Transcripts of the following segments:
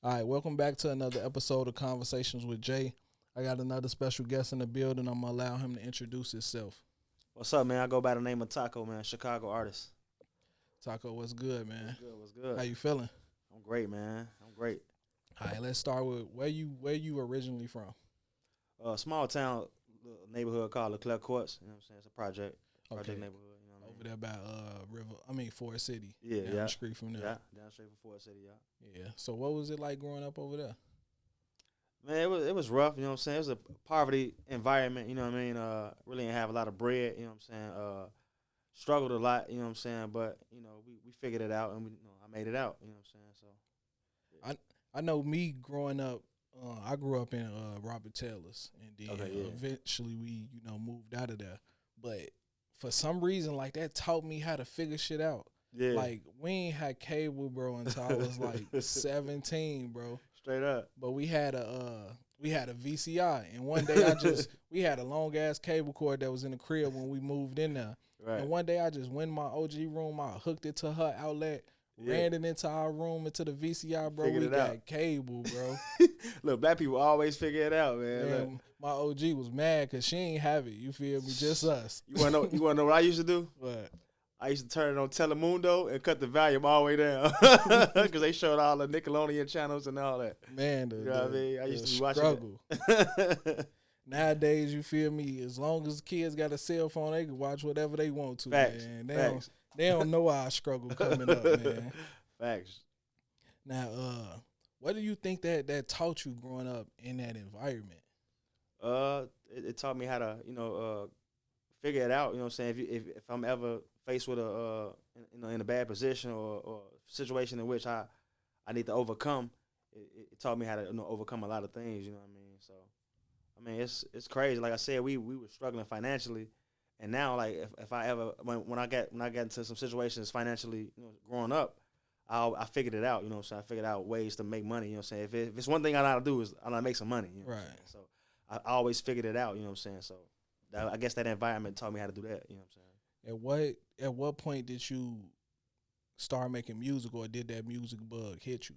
All right, welcome back to another episode of Conversations with Jay. I got another special guest in the building. I'm gonna allow him to introduce himself. What's up, man? I go by the name of Taco, man. Chicago artist. Taco, what's good, man? What's good? What's good? How you feeling? I'm great, man. I'm great. All right, let's start with where you originally from. Small town neighborhood called Leclerc Courts. You know what I'm saying? It's a project Okay, neighborhood. You know what over there by Forest City. Yeah, down yeah. the street from there. Yeah, down straight from Ford City, yeah. Yeah. So what was it like growing up over there? Man, it was rough. You know what I'm saying? It was a poverty environment. You know what I mean? Really didn't have a lot of bread. You know what I'm saying? Struggled a lot. You know what I'm saying? But we figured it out, and I made it out. You know what I'm saying? So I know me growing up. I grew up in Robert Taylor's, and then Okay, yeah. eventually we moved out of there. But for some reason, like that taught me how to figure shit out. yeah, Like we ain't had cable, bro, until I was like 17, bro. straight up. But we had a VCI, and one day we had a long ass cable cord that was in the crib when we moved in there. Right. And one day I just went in my OG room, I hooked it to her outlet, Yeah. ran it into our room into the VCI, bro. Figured We it got out. cable, bro. Look, black people always figure it out, man. Look. And my OG was mad because she ain't have it. You feel me? Just us. You wanna know what I used to do? But I used to turn it on Telemundo and cut the volume all the way down because they showed all the Nickelodeon channels and all that. man, You know what I mean? I used to be watching struggle. it. Nowadays, you feel me? As long as kids got a cell phone, they can watch whatever they want to. Facts. Man. Facts. They don't know our struggle coming up, man. Facts. Now, what do you think that taught you growing up in that environment? It taught me how to figure it out. You know what I'm saying? If I'm ever faced with in a bad position or situation in which I need to overcome, it taught me how to overcome a lot of things. You know what I mean? So, I mean, it's crazy. Like I said, we were struggling financially, and now like if I ever when I got into some situations financially, growing up, I figured it out. You know what I'm saying? I figured out ways to make money. You know what I'm saying? If it's one thing I know how to do is I know how to make some money. You know what I'm Right. saying? So I always figured it out. You know what I'm saying? So I guess that environment taught me how to do that. You know what I'm saying? At what point did you start making music, or did that music bug hit you?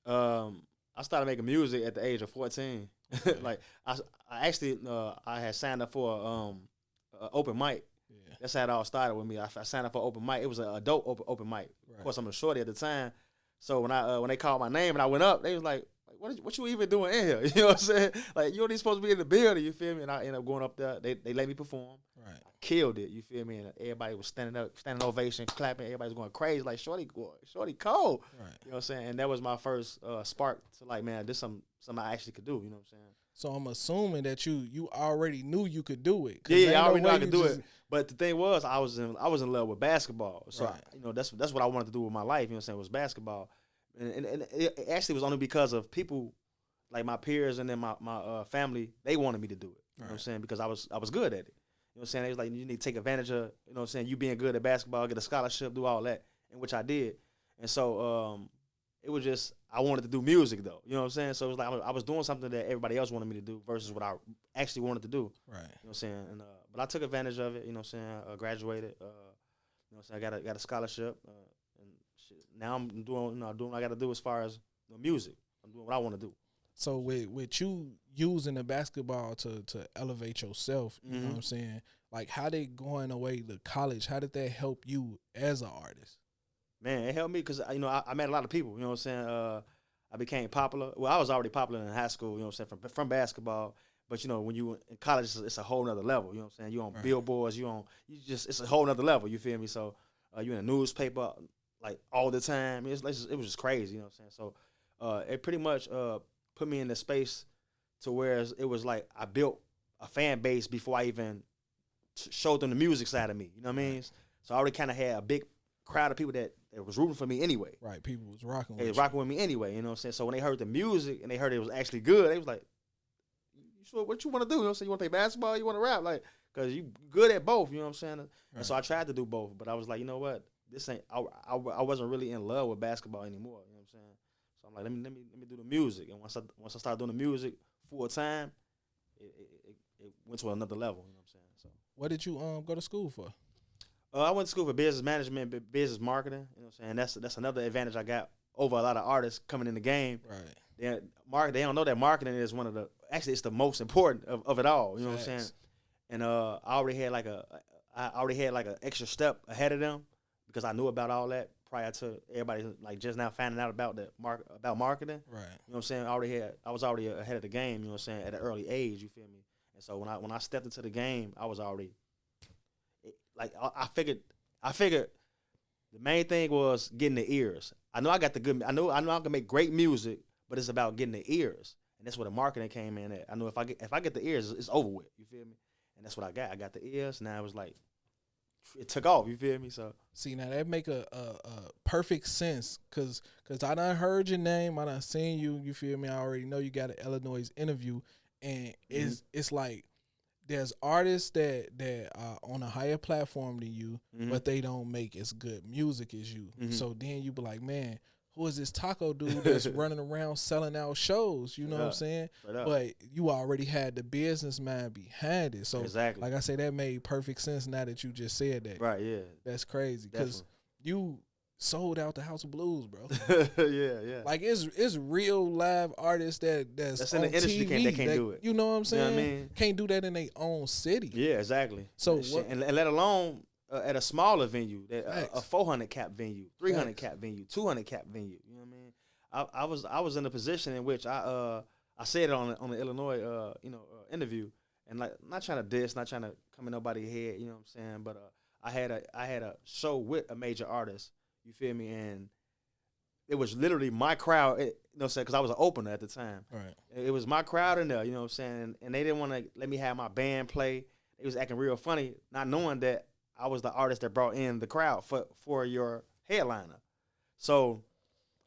I started making music at the age of 14. Like I actually I had signed up for a open mic. Yeah. That's how it all started with me. I signed up for open mic. It was an adult open mic. Right. Of course, I'm a shorty at the time. So when they called my name and I went up, they was like, what you even doing in here? You know what I'm saying? Like, you ain't supposed to be in the building, you feel me? And I ended up going up there. They let me perform. Right. I killed it, you feel me? And everybody was standing ovation, clapping. Everybody was going crazy, like, shorty cold. Right. You know what I'm saying? And that was my first spark to like, man, this something I actually could do. You know what I'm saying? So I'm assuming that you already knew you could do it. Yeah, I already knew I way could you do just- it. But the thing was, I was in love with basketball. So Right. that's what I wanted to do with my life. You know what I'm saying? Was basketball, and it actually was only because of people like my peers and then my family. They wanted me to do it. You know what I'm Right. saying? Because I was good at it. You know what I'm saying? They was like, you need to take advantage of, you know what I'm saying, you being good at basketball, get a scholarship, do all that, and which I did. And so it was just, I wanted to do music though. You know what I'm saying? So it was like I was doing something that everybody else wanted me to do versus what I actually wanted to do. Right. You know what I'm saying? And but I took advantage of it, you know what I'm saying? I graduated, you know what I'm saying? I got a scholarship, and shit. Now I'm doing, doing what I got to do as far as music. I'm doing what I want to do. So with you using the basketball to elevate yourself, you know what I'm saying? Like, how did going away to college, how did that help you as an artist? Man, it helped me because, I met a lot of people, you know what I'm saying? I became popular. Well, I was already popular in high school, you know what I'm saying, from basketball. But, when you in college, it's a whole nother level, you know what I'm saying? You on Right. billboards, it's a whole nother level, you feel me? So you in a newspaper, like, all the time. I mean, it was just crazy, you know what I'm saying? So it pretty much put me in the space to where it was like I built a fan base before I even showed them the music side of me, you know what I mean? So I already kind of had a big crowd of people that was rooting for me anyway. Right. People was rocking They with was you. rocking with me anyway, you know what I'm saying? So when they heard the music and they heard it was actually good, they was like, you sure what you want to do? You know what I'm saying? You want to play basketball? You want to rap? Like, because you good at both, you know what I'm saying? Right. And so I tried to do both, but I was like, you know what? This ain't, I wasn't really in love with basketball anymore, you know what I'm saying? So I'm like, let me do the music. And once I started doing the music full time, it went to another level, you know what I'm saying? So What did you go to school for? I went to school for business management, business marketing. You know what I'm saying? That's another advantage I got over a lot of artists coming in the game. Right. They don't know that marketing is one of the, actually it's the most important of it all. You know what I'm saying? And I already had like an extra step ahead of them because I knew about all that prior to everybody like just now finding out about about marketing. Right. You know what I'm saying? I was already ahead of the game, you know what I'm saying, at an early age, you feel me? And so when I stepped into the game, I was already like I figured the main thing was getting the ears. I know I can make great music, but it's about getting the ears. And that's where the marketing came in at. I know if I get the ears, it's over with. You feel me? And that's what I got. I got the ears. Now it was like it took off. You feel me? So see, now that make a perfect sense because I done heard your name. I done seen you. You feel me? I already know you got an Illinois interview, and it's like there's artists that are on a higher platform than you, but they don't make as good music as you. So then you be like, man, who is this taco dude that's running around selling out shows? You know what I'm saying? But you already had the business mind behind it. So exactly. Like I say, that made perfect sense now that you just said that. Right, yeah. That's crazy because you sold out the House of Blues, bro. yeah. Like it's real live artists that's in on the industry TV that can't do it. You know what I'm saying? You know what I mean? Can't do that in their own city. Yeah, exactly. So and let alone at a smaller venue, a 400 cap venue, 300 cap venue, 200 cap venue. You know what I mean? I was in a position in which I said it on the Illinois interview, and like not trying to diss, not trying to come in nobody's head. You know what I'm saying? But I had a show with a major artist. You feel me? And it was literally my crowd. You know what I'm saying? Because I was an opener at the time. Right. It was my crowd in there. You know what I'm saying? And they didn't want to let me have my band play. They was acting real funny, not knowing that I was the artist that brought in the crowd for your headliner. So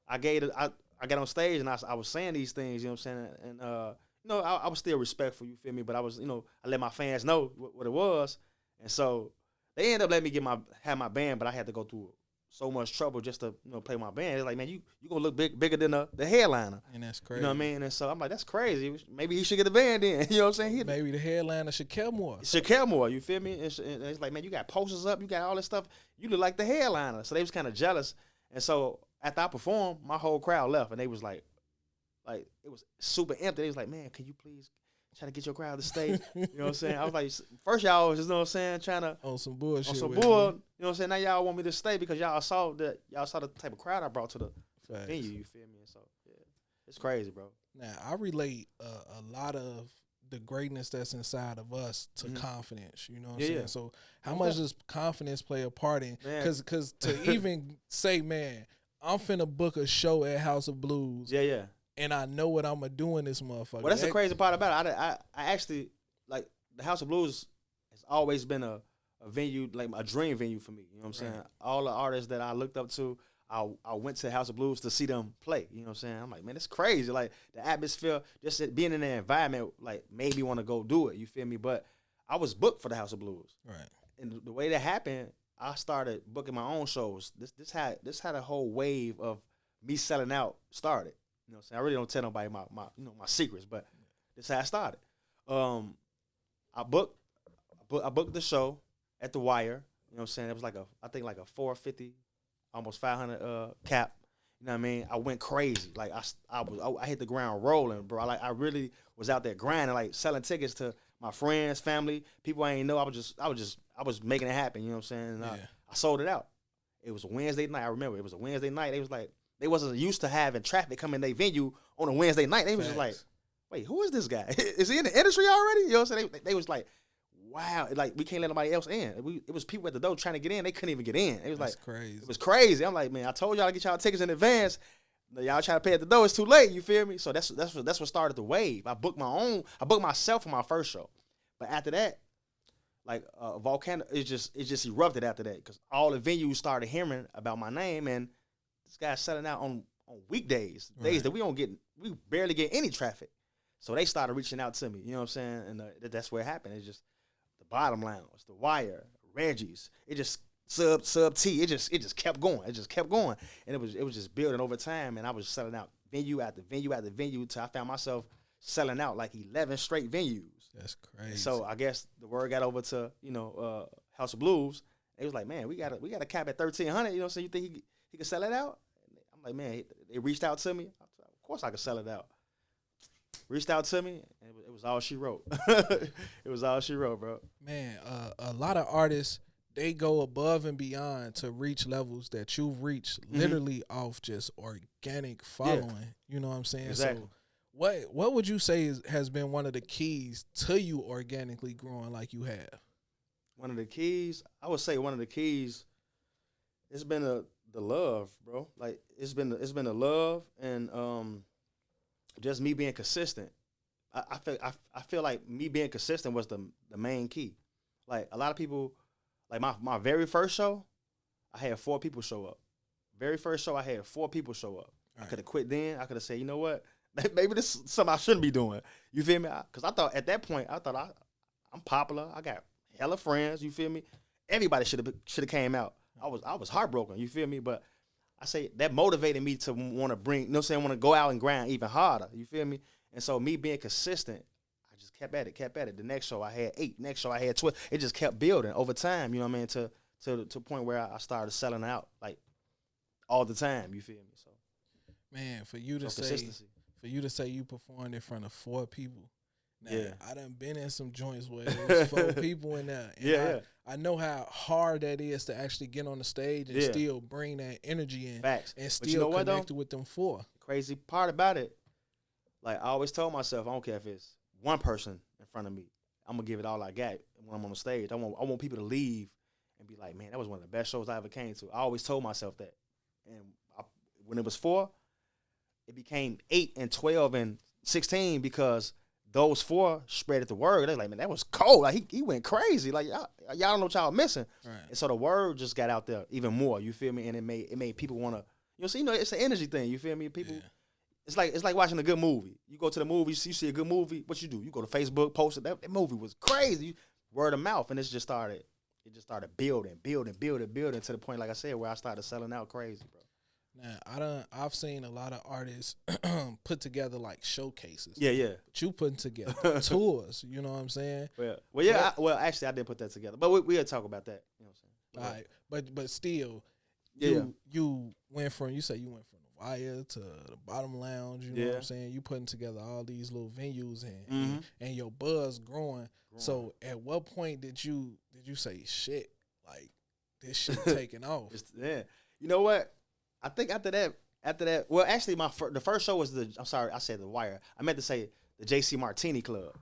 I got on stage and I was saying these things, you know what I'm saying? And I was still respectful, you feel me? But I was, I let my fans know what it was. And so they ended up letting me have my band, but I had to go through so much trouble just to play my band. It's like, man, you gonna look bigger than the headliner. And that's crazy. You know what I mean? And so I'm like, that's crazy. Maybe he should get a band then. You know what I'm saying? Maybe the headliner should care more. Should care more. You feel me? And it's like, man, you got posters up, you got all this stuff. You look like the headliner. So they was kind of jealous. And so after I performed, my whole crowd left, and they was like it was super empty. They was like, man, can you please try to get your crowd to stay? You know what I'm saying? I was like, first y'all was just, you know what I'm saying, trying to on some bullshit. On some bull. You know what I'm saying? Now y'all want me to stay because y'all saw the type of crowd I brought to the venue. You feel me? And so yeah, it's crazy, bro. Now I relate a lot of the greatness that's inside of us to confidence. You know what I'm saying? So how much does confidence play a part in? Because to even say, man, I'm finna book a show at House of Blues. Yeah. And I know what I'm gonna do in this motherfucker. Well, that's the crazy part about it. I actually like the House of Blues has always been a venue, like a dream venue for me. You know what I'm saying? All the artists that I looked up to, I went to the House of Blues to see them play. You know what I'm saying? I'm like, man, it's crazy. Like the atmosphere, just being in the environment, like made me want to go do it. You feel me? But I was booked for the House of Blues. Right. And the way that happened, I started booking my own shows. This had a whole wave of me selling out started. You know what I'm saying? I really don't tell nobody my secrets, but this is how I started. I booked the show at the Wire. You know what I'm saying? It was like I think like a 450, almost 500 cap. You know what I mean? I went crazy. Like I hit the ground rolling, bro. I really was out there grinding, like selling tickets to my friends, family, people I ain't know. I was making it happen. You know what I'm saying? And I sold it out. It was a Wednesday night. I remember it was a Wednesday night. They was like, they wasn't used to having traffic come in their venue on a Wednesday night. They was just like, wait, who is this guy? Is he in the industry already? You know what I'm saying? They was like, wow, like we can't let nobody else in. It was people at the door trying to get in. They couldn't even get in. It was That's like crazy. It was crazy. I'm like, man, I told y'all to get y'all tickets in advance. Y'all trying to pay at the door. It's too late. You feel me? So that's what started the wave. I booked myself for my first show, but after that, like volcano, it just erupted after that because all the venues started hearing about my name, and this guy's selling out on weekdays, days that we barely get any traffic. So they started reaching out to me. You know what I'm saying? And that's where it happened. It's just the Bottom Lounge, the Wire, Reggie's. It just sub T. It just kept going. It just kept going, and it was just building over time. And I was selling out venue after venue after venue till I found myself selling out like 11 straight venues. That's crazy. So I guess the word got over to House of Blues. It was like, man, we got a cap at 1,300. You know what I'm saying? You think he could sell it out? I'm I'm like, man, they reached out to me. Of course I could sell it out. Reached out to me, and it was all she wrote. It was all she wrote, bro. Man, a lot of artists, they go above and beyond to reach levels that you've reached literally off just organic following. You know what I'm saying? Exactly. So what would you say has been one of the keys to you organically growing like you have? One of the keys, I would say one of the keys, it's been the love, bro. Like it's been the love and just me being consistent. I feel like me being consistent was the main key. Like a lot of people, like my very first show, I had 4 people show up. Very first show, I had 4 people show up. Right. I could have quit then. I could have said, you know what? Maybe this is something I shouldn't be doing. You feel me? Because I thought at that point, I'm popular. I got hella friends. You feel me? Everybody should have came out. I was heartbroken. You feel me? But I say that motivated me to want to bring. You know what I'm saying? Want to go out and grind even harder. You feel me? And so me being consistent, I just kept at it. The next show I had 8. Next show I had 12. It just kept building over time. You know what I mean? To the point where I started selling out like all the time. You feel me? So man, for you to say you performed in front of 4 people. Now, I done been in some joints where there was 4 people in there. And I know how hard that is to actually get on the stage and still bring that energy in. Facts. And still connect with them 4. Crazy part about it, like I always told myself, I don't care if it's 1 person in front of me. I'm going to give it all I got when I'm on the stage. I want people to leave and be like, man, that was one of the best shows I ever came to. I always told myself that. And when it was 4, it became 8 and 12 and 16 because those 4 spread the word. They're like, man, that was cold. Like he went crazy. Like y'all don't know what y'all missing. Right. And so the word just got out there even more. You feel me? And it made people want to, it's an energy thing. You feel me? People, it's like watching a good movie. You go to the movies, you see a good movie. What you do? You go to Facebook, post it. That movie was crazy. Word of mouth, and it just started building to the point, like I said, where I started selling out crazy, bro. Now I've seen a lot of artists put together like showcases. Yeah. But you putting together tours, you know what I'm saying? Well, actually I did put that together, but we'll talk about that. You know what I'm saying? All right, but still, you went from the Wire to the Bottom Lounge. You know what I'm saying? You putting together all these little venues and your buzz growing. So at what point did you say shit like this shit taking off? You know what? I think after that, well, actually, the first show was I said the Wire. I meant to say the JC Martini Club.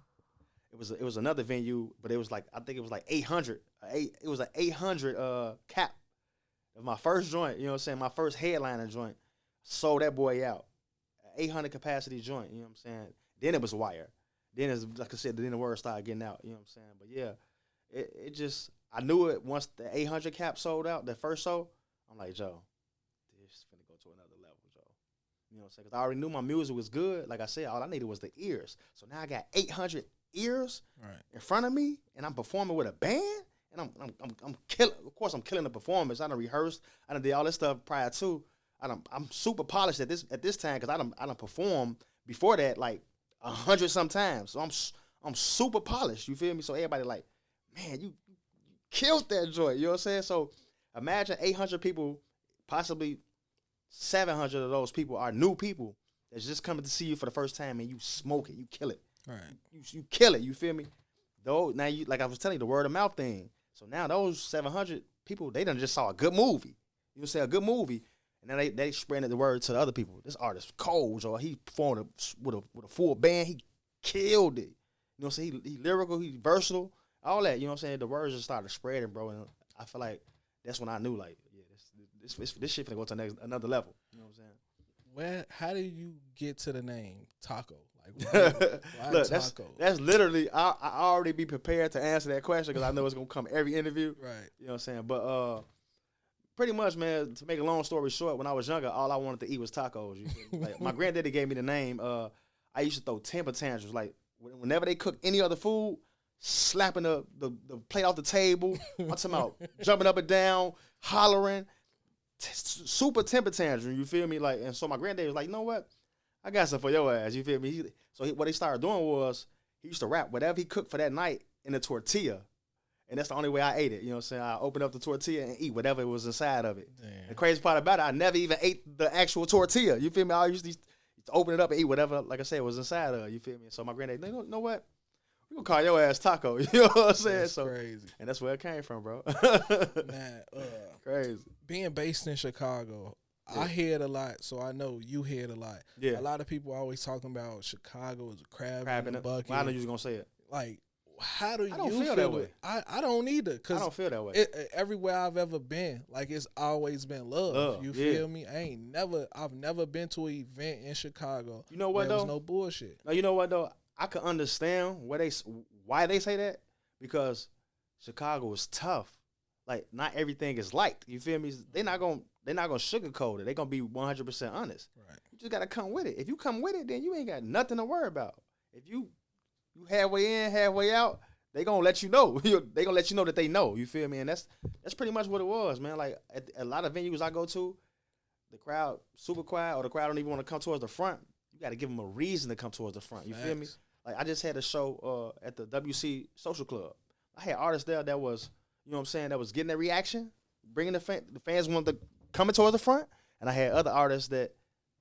It was another venue, but it was like, I think it was like 800. It was an 800 cap of my first joint. You know what I'm saying? My first headliner joint. Sold that boy out. 800 capacity joint. You know what I'm saying? Then it was Wire. Then, like I said, then the word started getting out. You know what I'm saying? But yeah, it just, I knew it once the 800 cap sold out, the first show. I'm like, Joe, this finna go to another level, Joe. You know what I'm saying? Because I already knew my music was good. Like I said, all I needed was the ears. So now I got 800 ears in front of me, and I'm performing with a band, and I'm killing. Of course, I'm killing the performance. I done rehearsed. I done did all this stuff prior to. I'm super polished at this time because I done performed before that like 100 sometimes. So I'm super polished. You feel me? So everybody like, man, you killed that joint. You know what I'm saying? So imagine 800 people, possibly 700 of those people are new people that's just coming to see you for the first time, and you smoke it, you kill it. Right. You kill it. You feel me? Though now you, like I was telling you, the word of mouth thing. So now those 700 people, they done just saw a good movie. You know, say a good movie. And then they spreading the word to the other people. This artist cold, or he performed with a full band. He killed it. You know what I'm saying? He lyrical, he versatile, all that. You know what I'm saying? The words just started spreading, bro. And I feel like that's when I knew, like, yeah, this shit finna go to another level. You know what I'm saying? How did you get to the name Taco? Like, why look, Taco? That's literally, I already be prepared to answer that question because I know it's gonna come every interview. Right. You know what I'm saying? But pretty much, man, to make a long story short, when I was younger, all I wanted to eat was tacos. You feel me? Like, my granddaddy gave me the name. I used to throw temper tantrums. Like, whenever they cook any other food, slapping the plate off the table. I'm talking about jumping up and down, hollering, super temper tantrum. You feel me? Like, and so my granddaddy was like, you know what? I got something for your ass. You feel me? What he started doing was he used to wrap whatever he cooked for that night in a tortilla. And that's the only way I ate it. You know what I'm saying? I opened up the tortilla and eat whatever was inside of it. Damn. The crazy part about it, I never even ate the actual tortilla. You feel me? I used to open it up and eat whatever, like I said, was inside of it. You feel me? So my granddad, you know what? We gonna call your ass Taco. You know what I'm saying? That's so crazy. And that's where it came from, bro. Man, Crazy. being based in Chicago, Yeah. I hear it a lot, so I know you hear it a lot. Yeah. A lot of people always talking about Chicago is a crab Crab in in a it. bucket. Well, I know you was gonna say it. Like, how do I don't you feel that way. I don't either, I because don't feel that way. everywhere I've ever been, like, it's always been love. You yeah. feel me? I've never been to an event in Chicago. You know where what there was though? no bullshit. No, you know what though? I could understand why they say that, because Chicago is tough. Like, not everything is liked. You feel me? They're not gonna sugarcoat it. They're gonna be 100% honest. Right. You just gotta come with it. If you come with it, then you ain't got nothing to worry about. If you halfway in, halfway out, they gonna let you know. They gonna let you know that they know. You feel me? And that's pretty much what it was, man. Like, at a lot of venues I go to, the crowd super quiet, or the crowd don't even want to come towards the front. You got to give them a reason to come towards the front. You feel me? Like, I just had a show at the WC Social Club. I had artists there that was, you know what I'm saying, that was getting that reaction, bringing the fans wanted to coming towards the front, and I had other artists that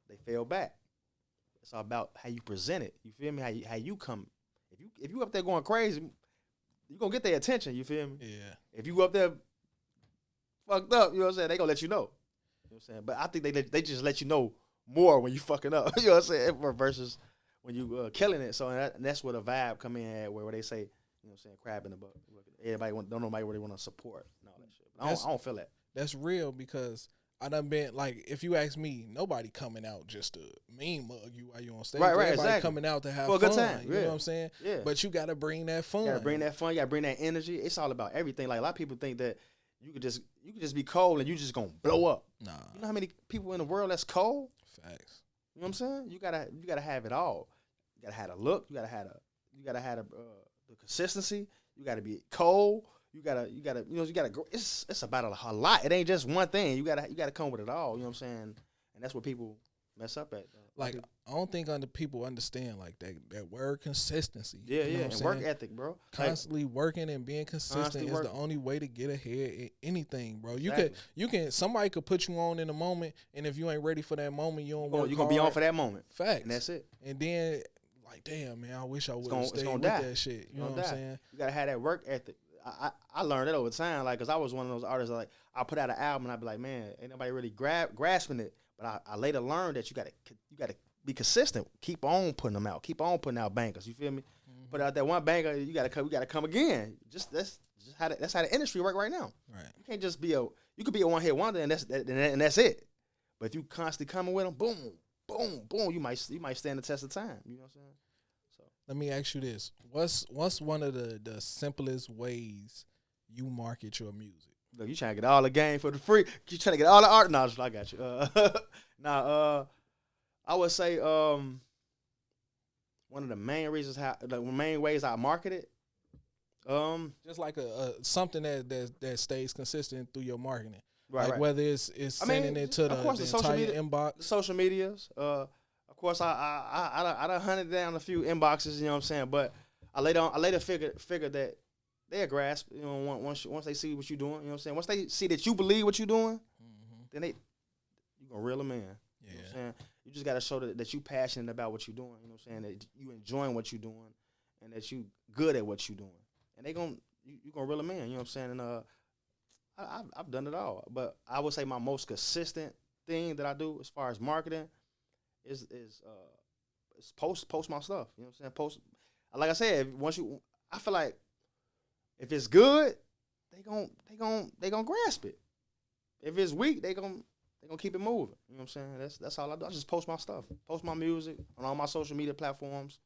they fell back. It's all about how you present it. You feel me? How you come. If you up there going crazy, you gonna get their attention. You feel me? Yeah. If you up there fucked up, you know what I'm saying, they gonna let you know. You know what I'm saying? But I think they just let you know more when you fucking up. You know what I'm saying? Versus when you killing it. So and that's where the vibe come in at, where they say, you know what I'm saying, crab in the bucket. Everybody don't nobody really want to support and all that shit. But I don't feel that. That's real, because I done been, like, if you ask me, nobody coming out just to mean mug you while you on stage. Right, Everybody exactly. coming out to have for a fun. good time. You know what I'm saying? Yeah. But you got to bring that fun. You gotta bring that fun. You gotta bring that energy. It's all about everything. Like, a lot of people think that you could just be cold and you just gonna blow up. Nah. You know how many people in the world that's cold? Facts. You know what I'm saying? You gotta have it all. You gotta have a look. You gotta have the consistency. You gotta be cold. You gotta go. It's about a lot. It ain't just one thing. You gotta come with it all. You know what I'm saying? And that's what people mess up at. Like, I don't think people understand, like, that word consistency. Yeah, you know what and I'm work saying? ethic, bro. Constantly working and being consistent Constantly is the working. only way to get ahead in anything, bro. Exactly. You can somebody could put you on in a moment, and if you ain't ready for that moment, you don't work You're gonna be hard. on for that moment. Facts. And that's it. And then, like, damn, man, I wish I would have It's stayed gonna with die. that shit. You know what die. I'm saying? You gotta have that work ethic. I learned it over time, like, cause I was one of those artists that, like, I put out an album and I'd be like, man, ain't nobody really grasping it. But I later learned that you gotta be consistent. Keep on putting them out. Keep on putting out bangers. You feel me? Mm-hmm. Put out that one banger, you gotta come again. That's how the industry work right now. Right. You can't just you could be a one hit wonder and that's it. But if you constantly coming with them, boom, boom, boom, you might stand the test of time. You know what I'm saying? So Let me ask you this: What's one of the simplest ways you market your music? look, you trying to get all the game for the free. You trying to get all the art. No, I got you. I would say one of the main reasons main ways I market it. Just like a something that stays consistent through your marketing. Right, like right. whether it's sending it to the entire inbox. The social medias. Of course, I done hunted down a few inboxes. You know what I'm saying? But I later figured that they'll grasp. You know, once they see what you're doing. You know what I'm saying? Once they see that you believe what you're doing, then you gonna reel them in. Yeah. You know what I'm saying? You just gotta show that you passionate about what you're doing. You know what I'm saying? That you enjoying what you're doing, and that you good at what you're doing. And you gonna reel them in. You know what I'm saying? And I've done it all, but I would say my most consistent thing that I do as far as marketing is post my stuff. You know what I'm saying? Post, like I said, I feel like if it's good, they gon' grasp it. If it's weak, they gonna keep it moving. You know what I'm saying? That's all I do. I just post my stuff, post my music on all my social media platforms.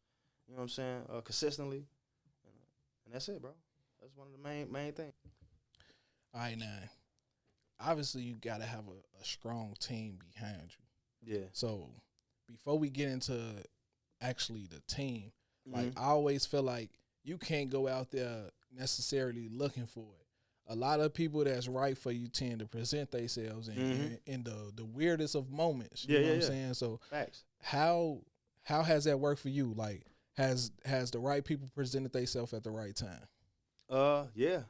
You know what I'm saying? Consistently, and that's it, bro. That's one of the main things. All right, now, obviously you got to have a strong team behind you. Yeah. So before we get into actually the team, like I always feel like you can't go out there necessarily looking for it. A lot of people that's right for you tend to present themselves in the weirdest of moments. You know what I'm saying? So Facts. How has that worked for you? Like, has the right people presented themselves at the right time? Yeah.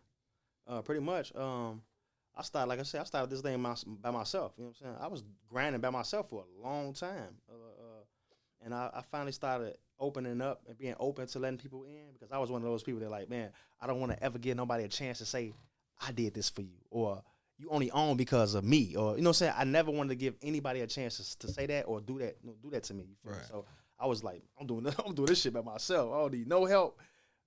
Pretty much. I started, like I said, I started this thing by myself. You know what I'm saying? I was grinding by myself for a long time, and I finally started opening up and being open to letting people in because I was one of those people that like, man, I don't want to ever give nobody a chance to say I did this for you or you only own because of me or you know what I'm saying. I never wanted to give anybody a chance to say that or do that, do that to me. You feel me? So I was like, I'm doing this shit by myself. I don't need no help.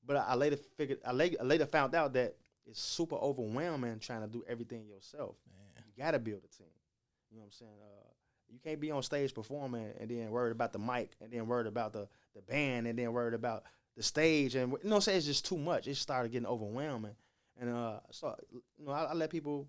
But I later found out that it's super overwhelming trying to do everything yourself. Man. You gotta build a team. You know what I'm saying? You can't be on stage performing and then worried about the mic and then worried about the band and then worried about the stage and you know what I'm saying? It's just too much. It started getting overwhelming. And so you know, I let people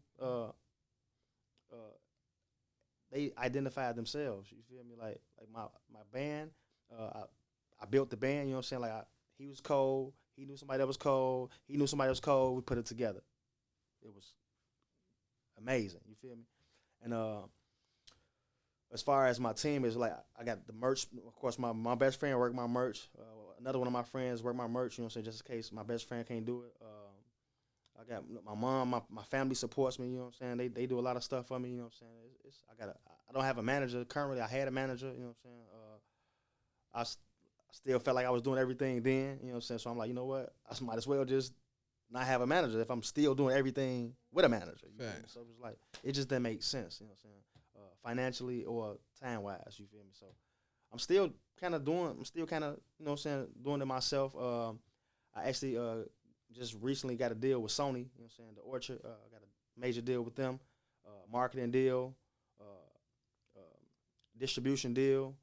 they identified themselves. You feel me? Like my band, I built the band. You know what I'm saying? Like he was cold. He knew somebody that was cold. He knew somebody that was cold. We put it together. It was amazing. You feel me? And as far as my team is like, I got the merch. Of course, my best friend worked my merch. Another one of my friends worked my merch. You know what I'm saying? Just in case my best friend can't do it. I got my mom, my family supports me. You know what I'm saying? They do a lot of stuff for me. You know what I'm saying? I don't have a manager currently. I had a manager. You know what I'm saying? I still felt like I was doing everything then. You know what I'm saying? So I'm like, you know what? I might as well just not have a manager if I'm still doing everything with a manager. You feel me? So it was like it just didn't make sense. You know what I'm saying? Financially or time wise. You feel me? So I'm still kind of, you know what I'm saying, doing it myself. I actually just recently got a deal with Sony, you know what I'm saying, the Orchard. I got a major deal with them, marketing deal, distribution deal.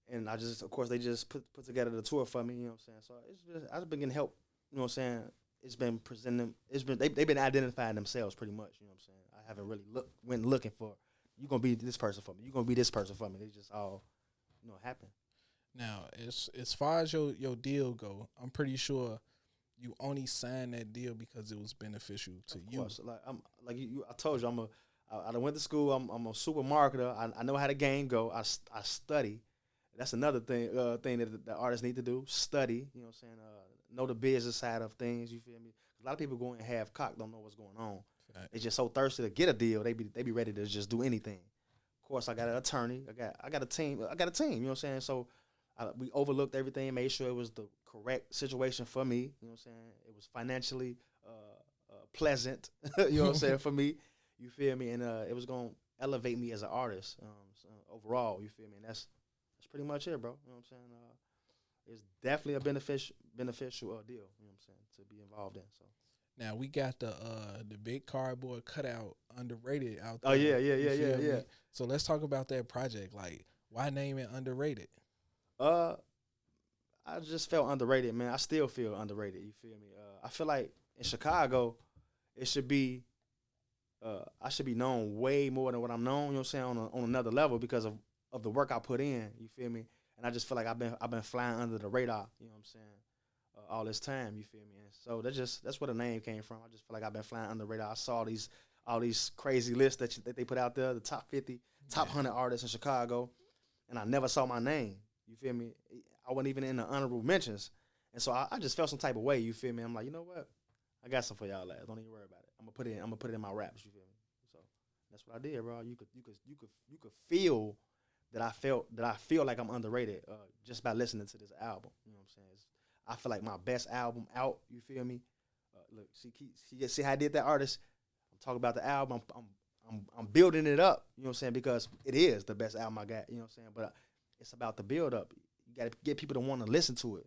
And I just, of course, they just put together the tour for me, you know what I'm saying. So it's just, I've been getting help, you know what I'm saying. It's been presenting, they've been identifying themselves pretty much, you know what I'm saying. I haven't really went looking for, you gonna be this person for me, you gonna be this person for me. They just all, you know, happen. Now, as far as your deal go, I'm pretty sure you only signed that deal because it was beneficial to you. Of course, like I told you, I went to school. I'm a super marketer. I know how the game go. I study. That's another thing that the artists need to do. Study. You know what I'm saying? Know the business side of things. You feel me? A lot of people going half cocked, don't know what's going on. Right. They're just so thirsty to get a deal. They be ready to just do anything. Of course, I got an attorney. I got a team. You know what I'm saying? So we overlooked everything, made sure it was the correct situation for me. You know what I'm saying? It was financially pleasant. You know what I'm saying, for me. You feel me? And it was gonna elevate me as an artist so overall. You feel me? And that's pretty much it, bro. You know what I'm saying? It's definitely a beneficial deal. You know what I'm saying, to be involved in. So now we got the big cardboard cutout underrated out there. Oh yeah. So let's talk about that project. Like, why name it Underrated? I just felt underrated, man. I still feel underrated. You feel me? I feel like in Chicago, it should be. I should be known way more than what I'm known. You know what I'm saying, on another level because of the work I put in. You feel me? And I just feel like I've been flying under the radar. You know what I'm saying? All this time. You feel me? And so that's where the name came from. I just feel like I've been flying under the radar. I saw all these crazy lists that they put out there, the top 50, top 100 artists in Chicago, and I never saw my name. You feel me? I wasn't even in the honorable mentions. And so I just felt some type of way, you feel me? I'm like, you know what? I got some for y'all lads. Don't even worry about it. I'm gonna put it in my raps, you feel me? So that's what I did, bro. You could feel that I feel like I'm underrated just by listening to this album. You know what I'm saying? I feel like my best album out, you feel me? Look, see how I did that, artist? I'm talking about the album. I'm building it up, you know what I'm saying? Because it is the best album I got, you know what I'm saying? But it's about the build up. You got to get people to want to listen to it.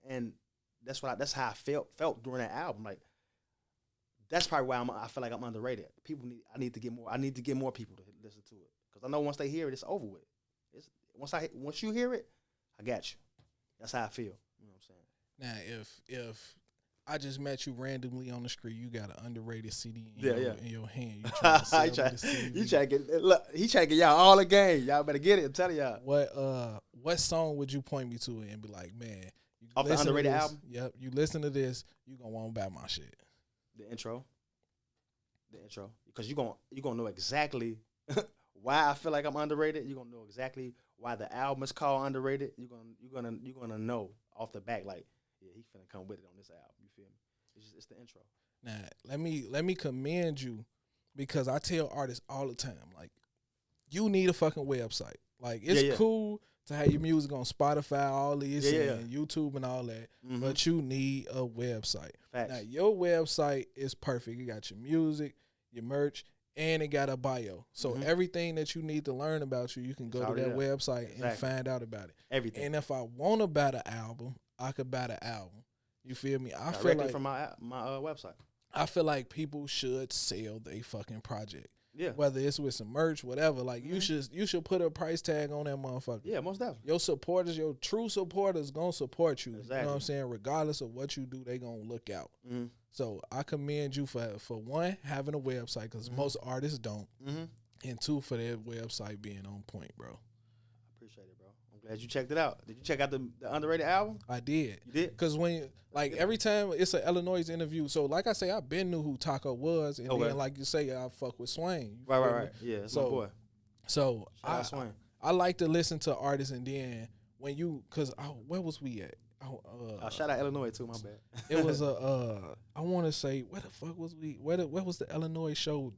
And nice. That's how I felt during that album. Like, that's probably why I feel like I'm underrated. I need to get more people to listen to it, because I know once they hear it, it's over with. Once you hear it, I got you. That's how I feel. You know what I'm saying? Now, if I just met you randomly on the street, you got an underrated CD in your hand. You trying to sell the CD. He trying to get y'all all the game. Y'all better get it. I'm telling y'all. What song would you point me to and be like, man, off the underrated album? Yep. You listen to this, you gonna want to buy my shit. The intro, because you gonna know exactly why I feel like I'm underrated. You are gonna know exactly why the album is called Underrated. You gonna know off the back, like, yeah, he finna come with it on this album. You feel me? It's the intro. Now, let me commend you because I tell artists all the time, like, you need a fucking website. Like, it's cool to have your music on Spotify, all this, and YouTube and all that, but you need a website. Facts. Now, your website is perfect. You got your music, your merch, and it got a bio. So everything that you need to learn about you can go to that website and find out about it. Everything. And if I want to buy the album, I could buy the album. You feel me? I Directly feel like from my website. I feel like people should sell their fucking project. Yeah. Whether it's with some merch, whatever. Like you should put a price tag on that motherfucker. Yeah, most definitely. Your supporters, your true supporters gonna support you. Exactly. You know what I'm saying? Regardless of what you do, they gonna look out. So I commend you for one, having a website, because most artists don't. And two, for that website being on point, bro. I appreciate it, bro. I'm glad you checked it out. Did you check out the underrated album? I did. You did? Because when, like, every time it's an Illinois interview, so like I say, I been knew who Taco was, and then like you say, I fuck with Swain. Right. Yeah, that's my boy. So I like to listen to artists, and then when you, because where was we at? Shout out Illinois too, my bad. It was I want to say, where the fuck was we? Where was the Illinois show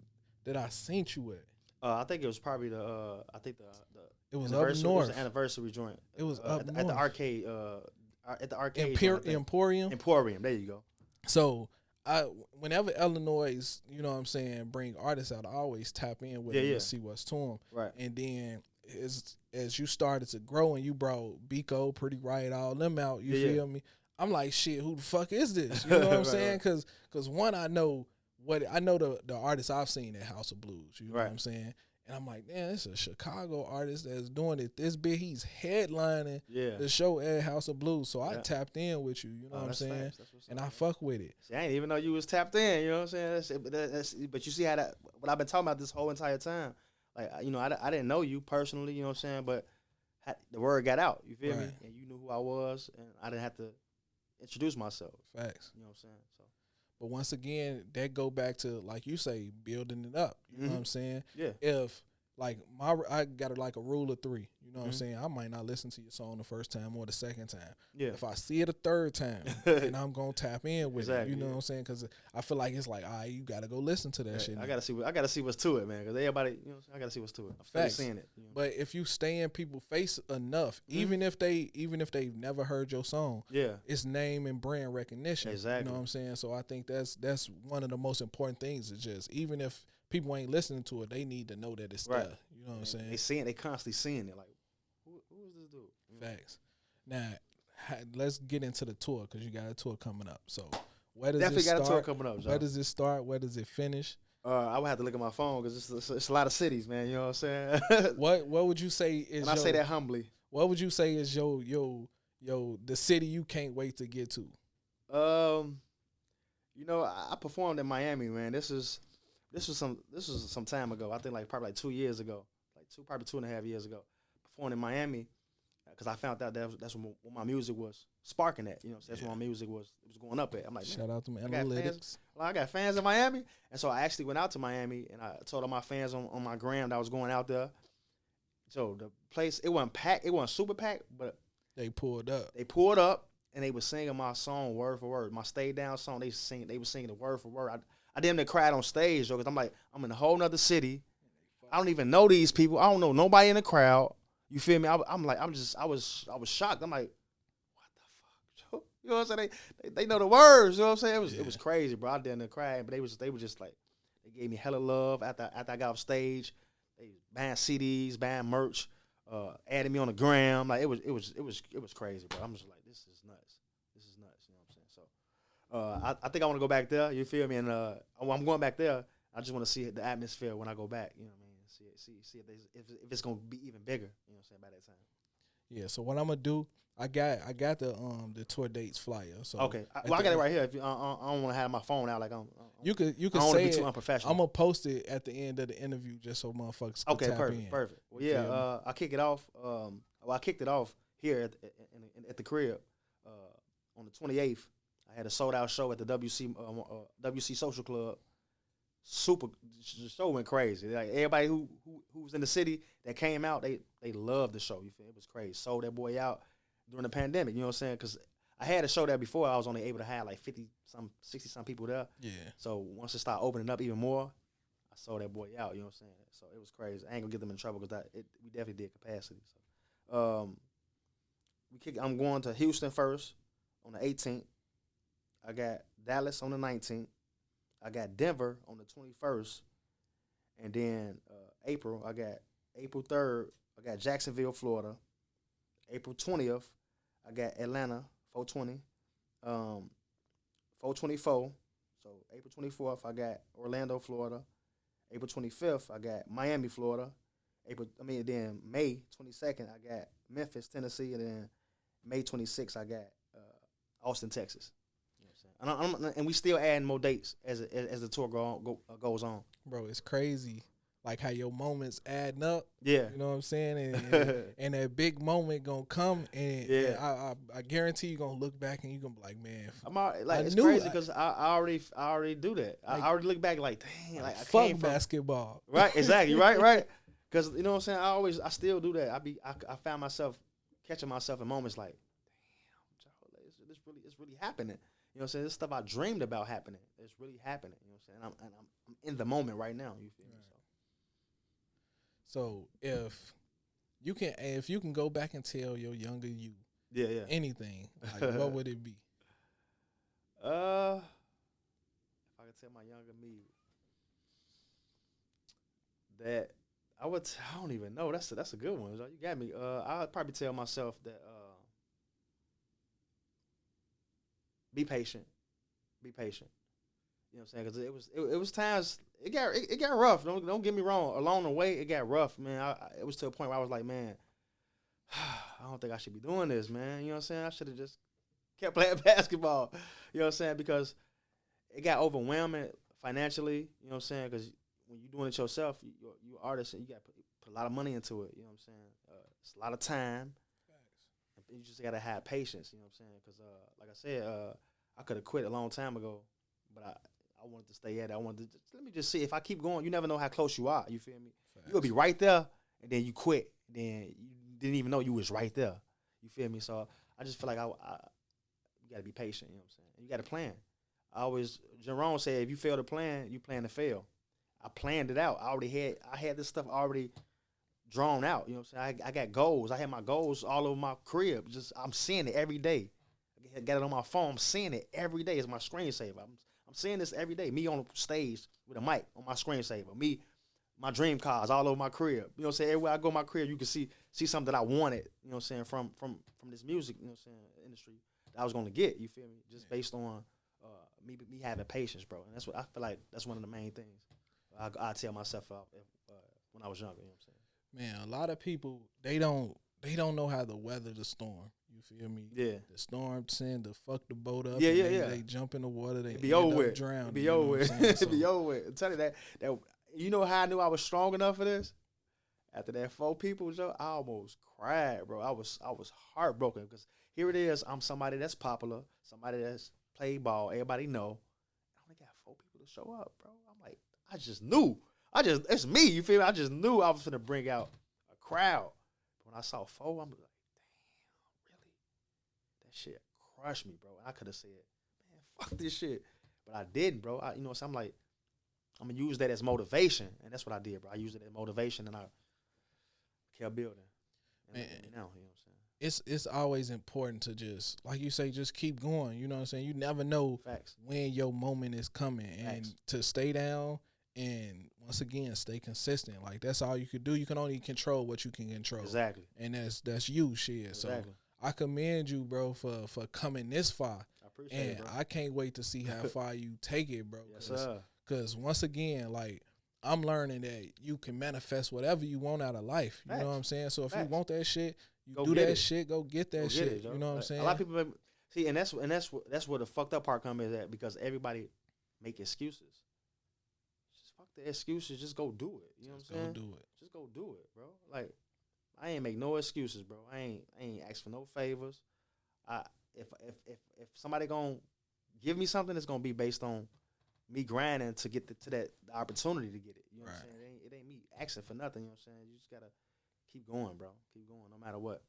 that I seen you at? I think it was probably the it was up north. It was the anniversary joint. It was up north. At the arcade. At the arcade. Emporium. There you go. So whenever Illinois, you know what I'm saying, bring artists out, I always tap in with them to see what's to them. Right. And then as you started to grow and you brought Biko, Pretty Riot, all them out, you feel me? I'm like, shit, who the fuck is this? You know what I'm saying? Because one, I know the artists I've seen at House of Blues. You know what I'm saying? And I'm like, damn, it's a Chicago artist that's doing it this big. He's headlining the show at House of Blues. So I tapped in with you. You know what I'm saying? And I fuck with it. See, I didn't even know you was tapped in. You know what I'm saying? But you see how what I've been talking about this whole entire time. Like, you know, I didn't know you personally. You know what I'm saying? But the word got out. You feel me? And you knew who I was, and I didn't have to introduce myself. Facts. You know what I'm saying? So. But once again, that go back to, like you say, building it up. You know what I'm saying? Yeah. If, like, I got like a rule of three. You know what I'm saying? I might not listen to your song the first time or the second time. Yeah. If I see it a third time, then I'm going to tap in with it. You know what I'm saying? Because I feel like it's like, all right, you got to go listen to that shit. I got to see what's to it, man. Because everybody, you know, I got to see what's to it. I'm seeing it. You know? But if you stay in people's face enough, even if they've never heard your song, it's name and brand recognition. Exactly. You know what I'm saying? So I think that's one of the most important things. Is just, even if people ain't listening to it, they need to know that it's there. You know what I'm saying? They constantly seeing it. Like, who is this dude? Facts. Now, let's get into the tour, because you got a tour coming up. So, where does Definitely it start? Got a tour coming up, John. Where does it start? Where does it finish? I would have to look at my phone, because it's a lot of cities, man. You know what I'm saying? What would you say is? And I say that humbly. What would you say is the city you can't wait to get to? You know, I performed in Miami, man. This was some time ago. I think probably 2 years ago, probably 2.5 years ago. Performed in Miami, because I found out that's when my music was sparking at. You know, that's when my music was going up at. I'm like, shout out to my analytics. I got fans in Miami, and so I actually went out to Miami, and I told all my fans on my gram that I was going out there. So the place, it wasn't packed, it wasn't super packed, but they pulled up. And they were singing my song word for word. My Stay Down song, they were singing it word for word. I damn near cried on stage, though, because I'm like, I'm in a whole nother city. I don't even know these people. I don't know nobody in the crowd. You feel me? I was shocked. I'm like, what the fuck? You know what I'm saying? They know the words. You know what I'm saying? It was crazy, bro. I didn't cry, but they were just like, they gave me hella love after I got off stage. They buying CDs, buying merch, adding me on the gram. Like it was crazy, bro. I'm just like, this is nuts. You know what I'm saying? So I think I want to go back there. You feel me? And I'm going back there. I just want to see the atmosphere when I go back. You know what I mean? See if it's gonna be even bigger. You know what I'm saying, by that time. Yeah. So what I'm gonna do? I got the tour dates flyer. So okay. I got it right here. If I don't want to have my phone out like I'm. You could I don't say be too unprofessional. I'm gonna post it at the end of the interview just so motherfuckers can tap in. Perfect. Well, yeah. I kick it off. I kicked it off here at the crib on the 28th. I had a sold out show at the WC Social Club. The show went crazy. Like everybody who was in the city that came out, they loved the show. You feel it was crazy. Sold that boy out during the pandemic. You know what I'm saying? Because I had a show there before. I was only able to have like 60 some people there. Yeah. So once it started opening up even more, I saw that boy out. You know what I'm saying? So it was crazy. I ain't gonna get them in trouble because we definitely did capacity. So I'm going to Houston first on the 18th. I got Dallas on the 19th. I got Denver on the 21st. And then April 3rd, I got Jacksonville, Florida. April 20th, I got Atlanta, 420. 424. So April 24th, I got Orlando, Florida. April 25th, I got Miami, Florida. Then May 22nd, I got Memphis, Tennessee. And then May 26th, I got Austin, Texas. You know what I'm saying? And we still adding more dates as the tour goes on. Bro, it's crazy. Like how your moments adding up. Yeah. You know what I'm saying? And that big moment gonna come, and I guarantee you gonna look back and you gonna be like, man. It's crazy because I already do that. Like, I already look back like, dang, like I fuck came from basketball. Right, exactly, right. Because you know what I'm saying? I still do that. I found myself catching myself in moments like, damn, it's really happening. You know what I'm saying? This stuff I dreamed about happening. It's really happening. You know what I'm saying? I'm in the moment right now. You feel me? So if you can go back and tell your younger you, anything, like what would it be? If I could tell my younger me that I don't even know. That's a good one. You got me. I'd probably tell myself that be patient. Be patient. You know what I'm saying? Because it was times it got rough. Don't get me wrong. Along the way, it got rough, man. It was to a point where I was like, man, I don't think I should be doing this, man. You know what I'm saying? I should have just kept playing basketball. You know what I'm saying? Because it got overwhelming financially. You know what I'm saying? Because when you're doing it yourself, you're an artist, and you got to put a lot of money into it. You know what I'm saying? It's a lot of time. And you just got to have patience. You know what I'm saying? Because like I said, I could have quit a long time ago, but I wanted to stay at it. I wanted to let me just see if I keep going. You never know how close you are. You feel me? Facts. You'll be right there, and then you quit. Then you didn't even know you was right there. You feel me? So I just feel like you got to be patient. You know what I'm saying? And you got to plan. Jerome said, if you fail to plan, you plan to fail. I planned it out. I had this stuff already drawn out. You know what I'm saying? I got goals. I had my goals all over my crib. I'm seeing it every day. I got it on my phone. I'm seeing it every day. It's my screensaver. I'm seeing this every day. Me on stage with a mic on my screensaver. Me, my dream cars all over my crib. You know what I'm saying? Everywhere I go in my crib, you can see something that I wanted, you know what I'm saying, from this music, you know what I'm saying, industry that I was going to get, you feel me? Just based on me having patience, bro. And that's what I feel like that's one of the main things I tell myself when I was younger, you know what I'm saying? Man, a lot of people, they don't know how to weather the storm. You feel me? Yeah. The storm tend to fuck the boat up. Yeah. They jump in the water. They be over with. Drown. Be over with. It be over with. I'm telling you that you know how I knew I was strong enough for this? After that 4 people, Joe, I almost cried, bro. I was heartbroken because here it is. I'm somebody that's popular, somebody that's played ball. Everybody know. I only got 4 people to show up, bro. I'm like, I just knew. It's me. You feel me? I just knew I was going to bring out a crowd. When I saw 4, I'm like, damn, really? That shit crushed me, bro. And I could have said, man, fuck this shit. But I didn't, bro. So I'm like, I'm going to use that as motivation. And that's what I did, bro. I used it as motivation, and I kept building. And now, you know what I'm saying? It's always important to just, like you say, just keep going. You know what I'm saying? You never know Facts. when your moment is coming. And Facts. to stay down and, once again, stay consistent. Like, that's all you can do. You can only control what you can control. Exactly. And that's you, shit. Exactly. So I commend you, bro, for coming this far. I appreciate it, bro. I can't wait to see how far you take it, bro. Yes, sir. Because once again, like, I'm learning that you can manifest whatever you want out of life. You know what I'm saying? So if you want that shit, you go do that shit. Go get that shit. You know what I'm saying? A lot of people see, and that's where the fucked up part comes at, because everybody make excuses. Just fuck the excuses. Just go do it. You know what I'm saying? Go do it. Just go do it, bro. Like, I ain't make no excuses, bro. I ain't ask for no favors. If somebody gonna give me something, it's gonna be based on me grinding to get to that opportunity to get it. You know what I'm saying? It ain't me asking for nothing. You know what I'm saying? You just gotta keep going, bro. Keep going, no matter what.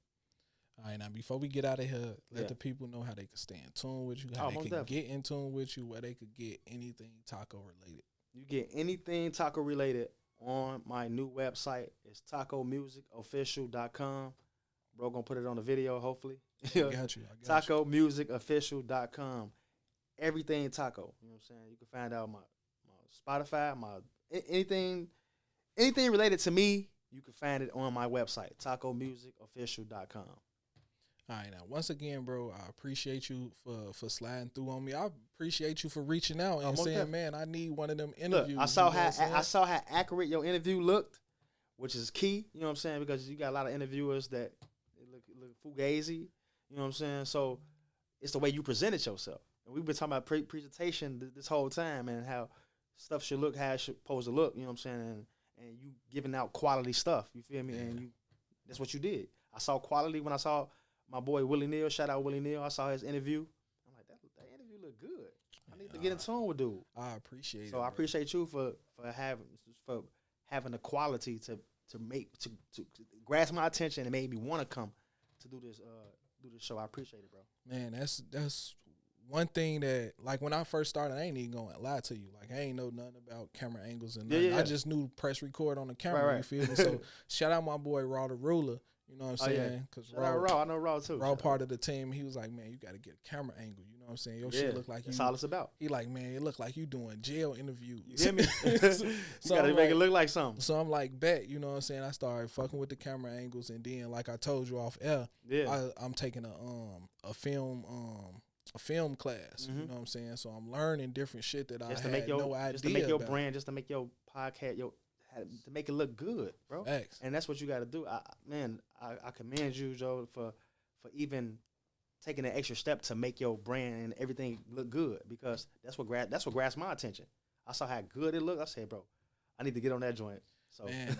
All right, now before we get out of here, let Yeah. the people know how they can stay in tune with you, how Oh, they most can definitely. get in tune with you, where they could get anything taco related. You get anything taco related on my new website. It's tacomusicofficial.com. Bro, gonna put it on the video, hopefully. I got you. I got you. tacomusicofficial.com. Everything taco. You know what I'm saying? You can find out my Spotify, anything related to me, you can find it on my website, tacomusicofficial.com. All right, now once again, bro, I appreciate you for sliding through on me. I appreciate you for reaching out and most saying, definitely. "Man, I need one of them Look, interviews." I saw you know how what I'm saying? I saw how accurate your interview looked, which is key. You know what I'm saying? Because you got a lot of interviewers that look fugazi. You know what I'm saying? So it's the way you presented yourself. And we've been talking about presentation this whole time and how stuff should look how it should supposed to look. You know what I'm saying? And you giving out quality stuff. You feel me? Yeah. And that's what you did. I saw quality when I saw my boy Willie Neal. Shout out Willie Neal. I saw his interview. I'm like, that interview looked good. I need to get in tune with dude. I appreciate it. So I appreciate you for having the quality to grasp my attention and made me want to come to do this show. I appreciate it, bro. Man, that's one thing that, like, when I first started, I ain't even gonna lie to you. Like, I ain't know nothing about camera angles and nothing. Yeah. I just knew press record on the camera. Right. You feel me? So shout out my boy Raw the Ruler. You know what I'm Oh, yeah. saying? Because Shout out Raw. I know Raw too. Raw part of the team. He was like, "Man, you got to get a camera angle." You know what I'm saying? Your shit look like that's you. all it's about. He like, "Man, it look like you doing jail interviews." You hear me? So You gotta I'm make it like- look like something. So I'm like, bet, you know what I'm saying? I started fucking with the camera angles, and then, like I told you off air, Yeah. I'm taking a film class. Mhm. You know what I'm saying? So I'm learning different shit that Just I to make had your no idea just to make your about. brand, just to make your podcast, to make it look good, bro. Facts. And that's what you got to do. I commend you, Joe, for even taking an extra step to make your brand and everything look good, because that's what grasped my attention. I saw how good it looked. I said, bro, I need to get on that joint. So Man,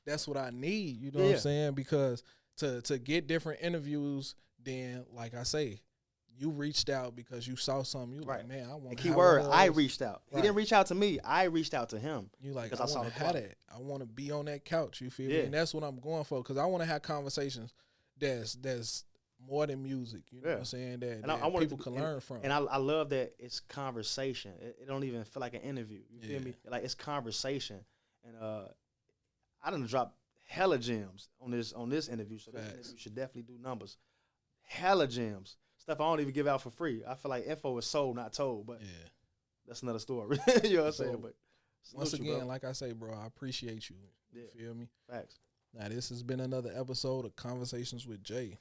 that's what I need. You know what Yeah. I'm saying? Because to get different interviews, then, like I say, you reached out because you saw something. You Right. like, man, I want. the key word, I reached out. He Right. didn't reach out to me. I reached out to him. You like, because I I saw want to the have quality. that. I want to be on that couch. You feel me? Yeah. And that's what I'm going for, because I want to have conversations that's more than music. You know Yeah. what I'm saying? That, And I that want it people to- can and- learn from. And I love that it's conversation. It don't even feel like an interview. You feel Yeah. me? Like, it's conversation. And I done dropped hella gems on this interview. So this Facts. interview should definitely do numbers. Hella gems. Stuff I don't even give out for free. I feel like info is sold, not told. But yeah. that's another story. You know what I'm So, saying? But Once salute you, again, bro. like I say, bro, I appreciate you. You Yeah. feel me? Facts. Now, this has been another episode of Conversations with Jay.